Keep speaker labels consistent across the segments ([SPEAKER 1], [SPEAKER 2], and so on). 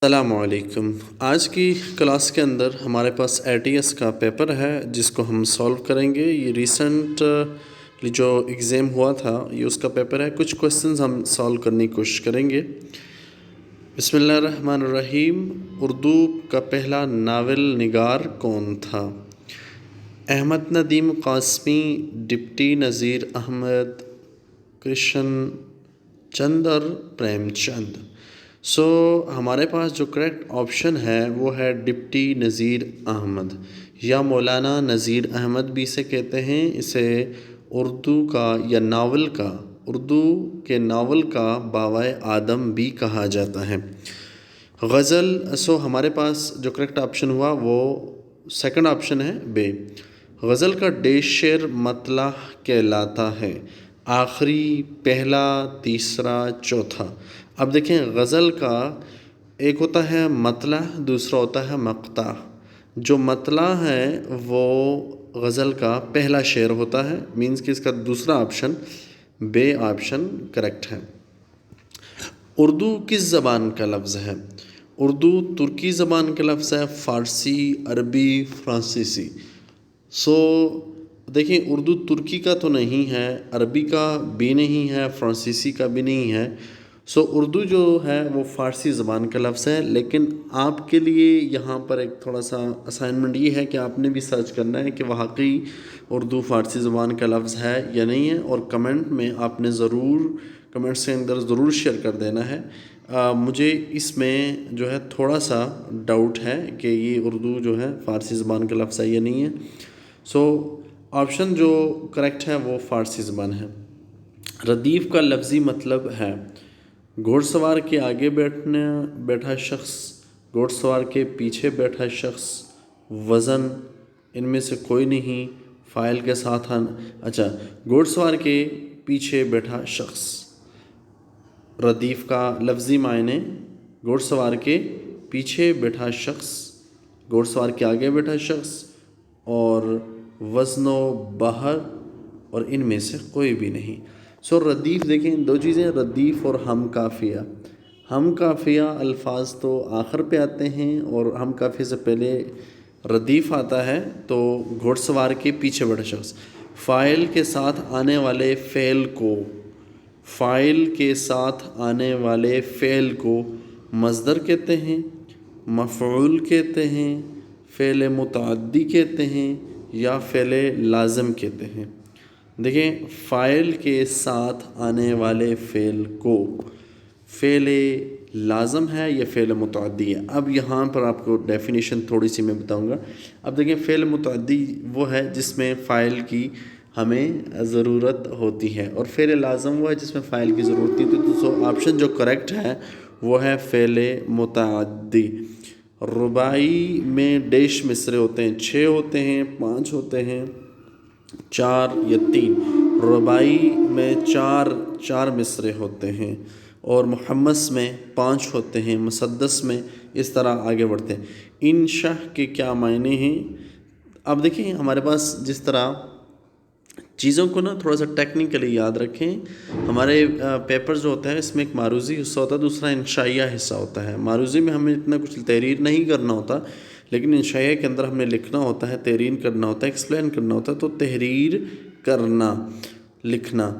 [SPEAKER 1] السلام علیکم۔ آج کی کلاس کے اندر ہمارے پاس ATS کا پیپر ہے جس کو ہم سولو کریں گے۔ یہ ریسنٹ جو ایگزام ہوا تھا یہ اس کا پیپر ہے۔ کچھ کوشچنز ہم سولو کرنے کی کوشش کریں گے۔ بسم اللہ الرحمن الرحیم۔ اردو کا پہلا ناول نگار کون تھا؟ احمد ندیم قاسمی، ڈپٹی نذیر احمد، کرشن چندر پریم چند۔ ہمارے پاس جو کریکٹ آپشن ہے وہ ہے ڈپٹی نذیر احمد یا مولانا نذیر احمد بھی اسے کہتے ہیں۔ اسے اردو کے ناول کا باوائے آدم بھی کہا جاتا ہے۔ غزل ہمارے پاس جو کریکٹ آپشن ہوا وہ سیکنڈ آپشن ہے بے۔ غزل کا ڈیش شعر مطلع کہلاتا ہے؟ آخری، پہلا، تیسرا، چوتھا۔ اب دیکھیں غزل کا ایک ہوتا ہے مطلع، دوسرا ہوتا ہے مقطع۔ جو مطلع ہے وہ غزل کا پہلا شعر ہوتا ہے، مینز کہ اس کا دوسرا آپشن بے آپشن کریکٹ ہے۔ اردو کس زبان کا لفظ ہے؟ اردو ترکی زبان کا لفظ ہے، فارسی، عربی، فرانسیسی۔ دیکھیں اردو ترکی کا تو نہیں ہے، عربی کا بھی نہیں ہے، فرانسیسی کا بھی نہیں ہے۔ اردو جو ہے وہ فارسی زبان کا لفظ ہے، لیکن آپ کے لیے یہاں پر ایک تھوڑا سا اسائنمنٹ یہ ہے کہ آپ نے بھی سرچ کرنا ہے کہ واقعی اردو فارسی زبان کا لفظ ہے یا نہیں ہے، اور کمنٹ میں آپ نے کمنٹس کے اندر ضرور شیئر کر دینا ہے۔ مجھے اس میں جو ہے تھوڑا سا ڈاؤٹ ہے کہ یہ اردو جو ہے فارسی زبان کا لفظ ہے یا نہیں ہے۔ آپشن جو کریکٹ ہے وہ فارسی زبان ہے۔ ردیف کا لفظی مطلب ہے گھوڑ سوار کے آگے بیٹھا شخص، گھوڑ سوار کے پیچھے بیٹھا شخص، وزن، ان میں سے کوئی نہیں، فاعل کے ساتھ گھوڑ سوار کے پیچھے بیٹھا شخص۔ ردیف کا لفظی معنی گھوڑ سوار کے پیچھے بیٹھا شخص، گھوڑ سوار کے آگے بیٹھا شخص، اور وزن و بحر، اور ان میں سے کوئی بھی نہیں۔ ردیف دیکھیں دو چیزیں، ردیف اور ہم کافیہ۔ ہم کافیہ الفاظ تو آخر پہ آتے ہیں اور ہم کافیہ سے پہلے ردیف آتا ہے، تو گھوڑ سوار کے پیچھے بیٹھا شخص۔ فاعل کے ساتھ آنے والے فعل کو مصدر کہتے ہیں، مفعول کہتے ہیں، فعل متعدی کہتے ہیں، یا فعل لازم کہتے ہیں۔ دیکھیں فاعل کے ساتھ آنے والے فعل کو فعل لازم ہے یا فعل متعدی ہے۔ اب یہاں پر آپ کو ڈیفینیشن تھوڑی سی میں بتاؤں گا۔ اب دیکھیں فعل متعدی وہ ہے جس میں فاعل کی ہمیں ضرورت ہوتی ہے، اور فعل لازم وہ ہے جس میں فاعل کی ضرورت نہیں ہوتی۔ تو آپشن جو کریکٹ ہے وہ ہے فعل متعدی۔ رباعی میں ڈیش مصرے ہوتے ہیں، 6 ہوتے ہیں، 5 ہوتے ہیں، 4 یا 3۔ رباعی میں چار مصرے ہوتے ہیں، اور محمس میں 5 ہوتے ہیں، مسدس میں اس طرح آگے بڑھتے ہیں۔ انشاء کے کیا معنی ہیں؟ اب دیکھیں ہمارے پاس جس طرح چیزوں کو تھوڑا سا ٹیکنیکلی یاد رکھیں۔ ہمارے پیپر جو ہوتا ہے اس میں ایک معروضی حصہ ہوتا ہے، دوسرا انشائیہ حصہ ہوتا ہے۔ معروضی میں ہمیں اتنا کچھ تحریر نہیں کرنا ہوتا، لیکن انشائیہ کے اندر ہم نے لکھنا ہوتا ہے، تحریر کرنا ہوتا ہے، ایکسپلین کرنا ہوتا ہے۔ تو تحریر کرنا، لکھنا۔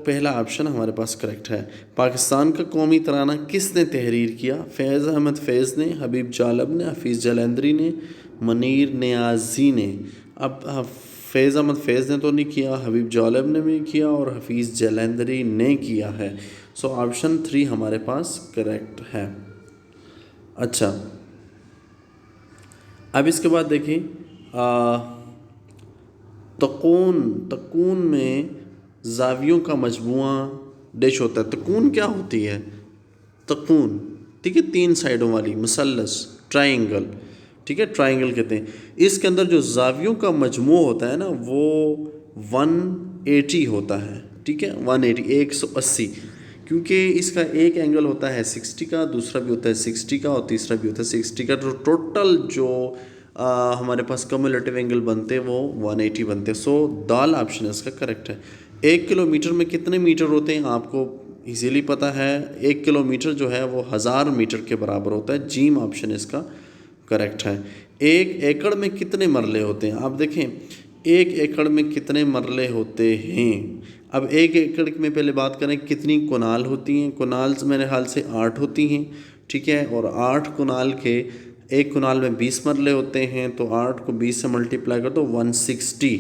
[SPEAKER 1] پہلا آپشن ہمارے پاس کریکٹ ہے۔ پاکستان کا قومی ترانہ کس نے تحریر کیا؟ فیض احمد فیض نے، حبیب جالب نے، حفیظ جلندری نے، منیر نیازی نے۔ اب فیض احمد فیض نے تو نہیں کیا، حبیب جالب نے بھی کیا، اور حفیظ جلندری نے کیا ہے۔ آپشن 3 ہمارے پاس کریکٹ ہے۔ اچھا، اب اس کے بعد دیکھیں تکون میں زاویوں کا مجموعہ ڈیش ہوتا ہے۔ تکون کیا ہوتی ہے؟ تکون ٹھیک ہے، 3 سائڈوں والی مثلث، ٹرائنگل، ٹھیک ہے، ٹرائنگل کہتے ہیں۔ اس کے اندر جو زاویوں کا مجموعہ ہوتا ہے وہ 180 ہوتا ہے، ٹھیک ہے، 180، کیونکہ اس کا ایک اینگل ہوتا ہے 60 کا، دوسرا بھی ہوتا ہے 60 کا، اور تیسرا بھی ہوتا ہے 60 کا۔ تو ٹوٹل جو ہمارے پاس کمیولیٹیو اینگل بنتے وہ 180 بنتے۔ دال آپشن اس کا کریکٹ ہے۔ 1 کلومیٹر میں کتنے میٹر ہوتے ہیں آپ کو ایزیلی پتہ ہے 1 کلومیٹر جو ہے وہ 1000 میٹر کے برابر ہوتا ہے۔ جیم آپشن اس کا کریکٹ ہے۔ 1 ایکڑ میں کتنے مرلے ہوتے ہیں؟ آپ دیکھیں 1 ایکڑ میں کتنے مرلے ہوتے ہیں۔ اب 1 ایکڑ میں پہلے بات کریں کتنی کنال ہوتی ہیں۔ کنال میرے خیال سے 8 ہوتی ہیں، ٹھیک ہے، اور 8 کنال کے 1 کنال میں 20 مرلے ہوتے ہیں، تو 8 کو 20 سے ملٹیپلائی کر دو 160،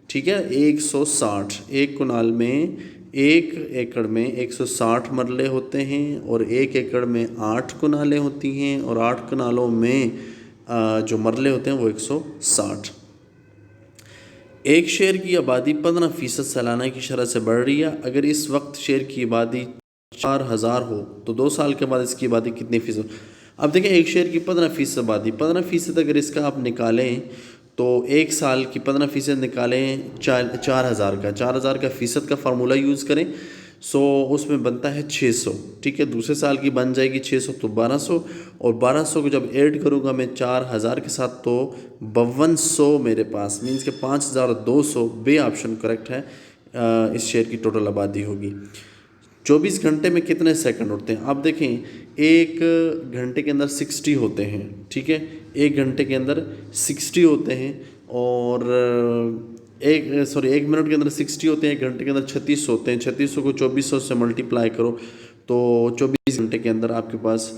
[SPEAKER 1] ٹھیک ہے، 160۔ 1 کنال میں 1 ایکڑ میں 160 مرلے ہوتے ہیں، اور 1 ایکڑ میں 8 کنالیں ہوتی ہیں، اور 8 کنالوں میں جو مرلے ہوتے ہیں وہ 160۔ ایک شہر کی آبادی 15% سالانہ کی شرح سے بڑھ رہی ہے۔ اگر اس وقت شہر کی آبادی 4000 ہو تو 2 سال کے بعد اس کی آبادی کتنی فیصد؟ اب دیکھیں ایک شہر کی 15% آبادی، 15% اگر اس کا آپ نکالیں تو 1 سال کی 15% نکالیں 4000 کا، 4000 کا فیصد کا فارمولہ یوز کریں، سو اس میں بنتا ہے 600، ٹھیک ہے، دوسرے سال کی بن جائے گی 600 تو 1200، اور 1200 کو جب ایڈ کروں گا میں 4000 کے ساتھ تو 5200 میرے پاس، مینس کہ 5200 بے آپشن کریکٹ ہے، اس شہر کی ٹوٹل آبادی ہوگی۔ 24 گھنٹے میں کتنے سیکنڈ ہوتے ہیں؟ آپ دیکھیں 1 گھنٹے کے اندر 60 ہوتے ہیں، ٹھیک ہے، 1 گھنٹے کے اندر 60 ہوتے ہیں، اور 1 منٹ کے اندر 60 ہوتے ہیں، 1 گھنٹے کے اندر 36 ہوتے ہیں۔ 3600 کو 2400 سے ملٹیپلائی کرو تو 24 گھنٹے کے اندر آپ کے پاس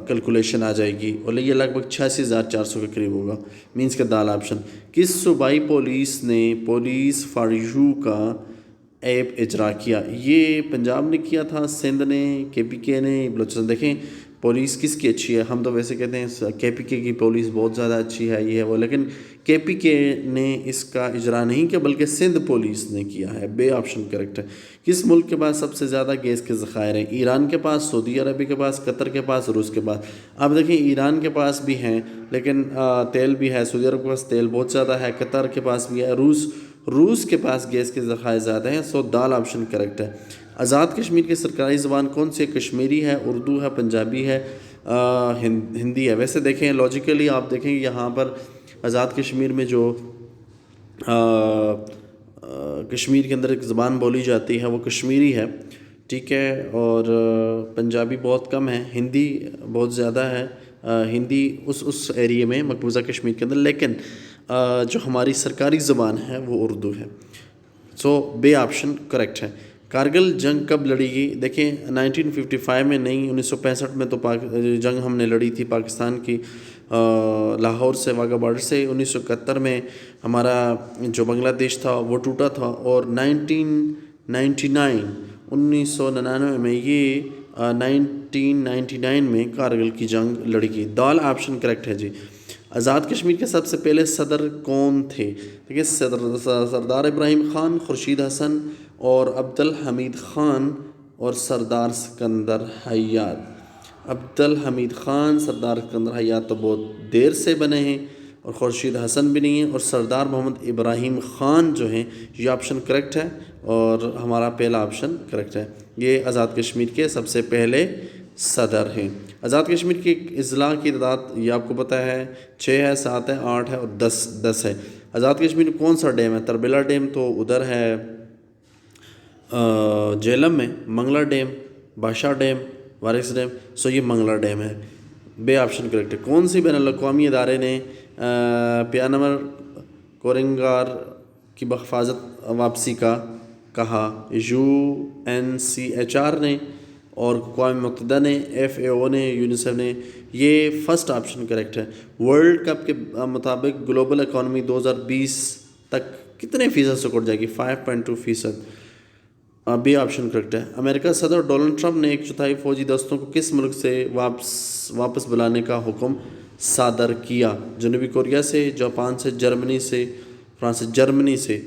[SPEAKER 1] کیلکولیشن آ جائے گی، اور یہ لگ بھگ 86400 کے قریب ہوگا، مینس کہ دال آپشن۔ کس صوبائی پولیس نے پولیس فار یو کا ایپ اجرا کیا؟ یہ پنجاب نے کیا تھا، سندھ نے، KPK نے، بلوچستان۔ دیکھیں پولیس کس کی اچھی ہے، ہم تو ویسے کہتے ہیں KPK کی پولیس بہت زیادہ اچھی ہے، یہ ہے وہ، لیکن KPK نے اس کا اجرا نہیں کیا بلکہ سندھ پولیس نے کیا ہے، بے آپشن کریکٹ ہے۔ کس ملک کے پاس سب سے زیادہ گیس کے ذخائر ہیں؟ ایران کے پاس، سعودی عربی کے پاس، قطر کے پاس، روس کے پاس۔ اب دیکھیں ایران کے پاس بھی ہیں لیکن تیل بھی ہے، سعودی عرب کے پاس تیل بہت زیادہ ہے، قطر کے پاس بھی ہے، روس کے پاس گیس کے ذخائر زیادہ ہیں، سو دال آپشن کریکٹ ہے۔ آزاد کشمیر کی سرکاری زبان کون سی ہے؟ کشمیری ہے، اردو ہے، پنجابی ہے، ہندی ہے۔ ویسے دیکھیں لاجیکلی آپ دیکھیں یہاں پر آزاد کشمیر میں جو کشمیر کے اندر ایک زبان بولی جاتی ہے وہ کشمیری ہے، ٹھیک ہے، اور پنجابی بہت کم ہے، ہندی بہت زیادہ ہے، ہندی اس ایریے میں مقبوضہ کشمیر کے اندر، لیکن جو ہماری سرکاری زبان ہے وہ اردو ہے، سو بے آپشن کریکٹ ہے۔ کارگل جنگ کب لڑی گئی؟ دیکھیں 1955 میں نہیں، 1965 میں تو جنگ ہم نے لڑی تھی پاکستان کی لاہور سے، واگا بارڈر سے۔ 1971 میں ہمارا جو بنگلہ دیش تھا وہ ٹوٹا تھا، اور 1999 میں یہ 1999 میں کارگل کی جنگ لڑی گئی، دال آپشن کریکٹ ہے جی۔ آزاد کشمیر کے سب سے پہلے صدر کون تھے؟ دیکھیے سردار ابراہیم خان، خورشید حسن اور عبدالحمید خان اور سردار سکندر حیات۔ عبدالحمید خان، سردار سکندر حیات تو بہت دیر سے بنے ہیں، اور خورشید حسن بھی نہیں ہیں، اور سردار محمد ابراہیم خان جو ہیں یہ آپشن کریکٹ ہے، اور ہمارا پہلا آپشن کریکٹ ہے، یہ آزاد کشمیر کے سب سے پہلے صدر ہیں۔ آزاد کشمیر کی اضلاع کی تعداد یہ آپ کو پتہ ہے 6 ہے، 7 ہے، 8 ہے اور 10 ہے۔ آزاد کشمیر میں کون سا ڈیم ہے؟ تربیلا ڈیم تو ادھر ہے جہلم میں، منگلا ڈیم، بادشاہ ڈیم، وارث ڈیم، سو یہ منگلا ڈیم ہے، بے آپشن کریکٹ ہے۔ کون سی بین الاقوامی ادارے نے پیانمر کورنگار کی بحفاظت واپسی کا کہا؟ UNCHR نے، اور اقوام متحدہ نے، FAO نے، یونیسیف نے، یہ فرسٹ آپشن کریکٹ ہے۔ ورلڈ کپ کے مطابق گلوبل اکانومی 2020 تک کتنے فیصد سے کٹ جائے گی؟ 5.2%، بی آپشن کریکٹ ہے۔ امریکہ صدر ڈونلڈ ٹرمپ نے 1/4 فوجی دستوں کو کس ملک سے واپس بلانے کا حکم صادر کیا؟ جنوبی کوریا سے، جاپان سے، جرمنی سے، فرانس سے۔ جرمنی سے۔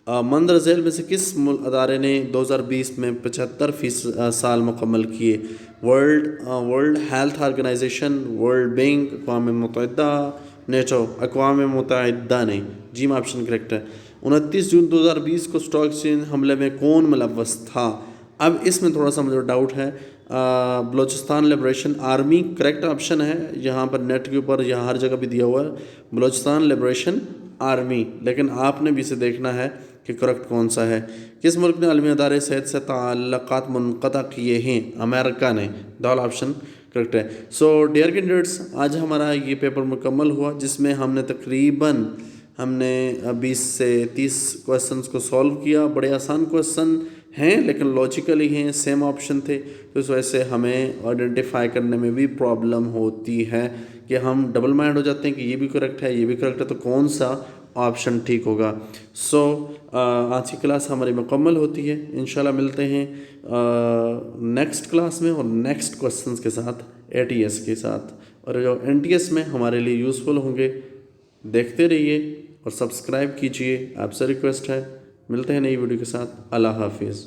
[SPEAKER 1] مندرجہ ذیل میں سے کس ادارے نے 2020 میں 75 سال مکمل کیے؟ World health organization, world bank, اقوام متحدہ، نیٹو۔ اقوام متحدہ نے، جیم آپشن کریکٹ ہے۔ 29 جون 2020 کو اسٹاک ایکسچینج حملے میں کون ملوث تھا؟ اب اس میں تھوڑا سا مجھے ڈاؤٹ ہے، Balochistan liberation army correct option ہے، یہاں پر نیٹ کے اوپر یہاں ہر جگہ بھی دیا ہوا ہے بلوچستان لبریشن آرمی، لیکن آپ نے بھی اسے دیکھنا ہے کہ کریکٹ کون سا ہے. کس ملک نے عالمی ادارے صحت سے تعلقات منقطع کیے ہیں؟ امریکہ نے. دال آپشن کریکٹ ہے. سو ڈیئر کینڈیڈیٹس، آج ہمارا یہ پیپر مکمل ہوا جس میں ہم نے تقریباً 20 سے 30 کویسچنس کو سولو کیا. بڑے آسان کویسچن ہیں لیکن لاجیکلی ہیں، سیم آپشن تھے، تو اس وجہ سے ہمیں آئیڈینٹیفائی کرنے میں بھی پرابلم ہوتی ہے کہ ہم ڈبل مائنڈ ہو جاتے ہیں کہ یہ بھی کریکٹ ہے، یہ بھی کریکٹ ہے، تو کون سا آپشن ٹھیک ہوگا. سو آج کی کلاس ہماری مکمل ہوتی ہے. انشاءاللہ ملتے ہیں نیکسٹ کلاس میں اور نیکسٹ کویسچنس کے ساتھ ATS کے ساتھ، اور جو NTS میں ہمارے لیے یوزفل ہوں گے. دیکھتے رہیے اور سبسکرائب کیجئے، آپ سے ریکویسٹ ہے. ملتے ہیں نئی ویڈیو کے ساتھ. اللہ حافظ.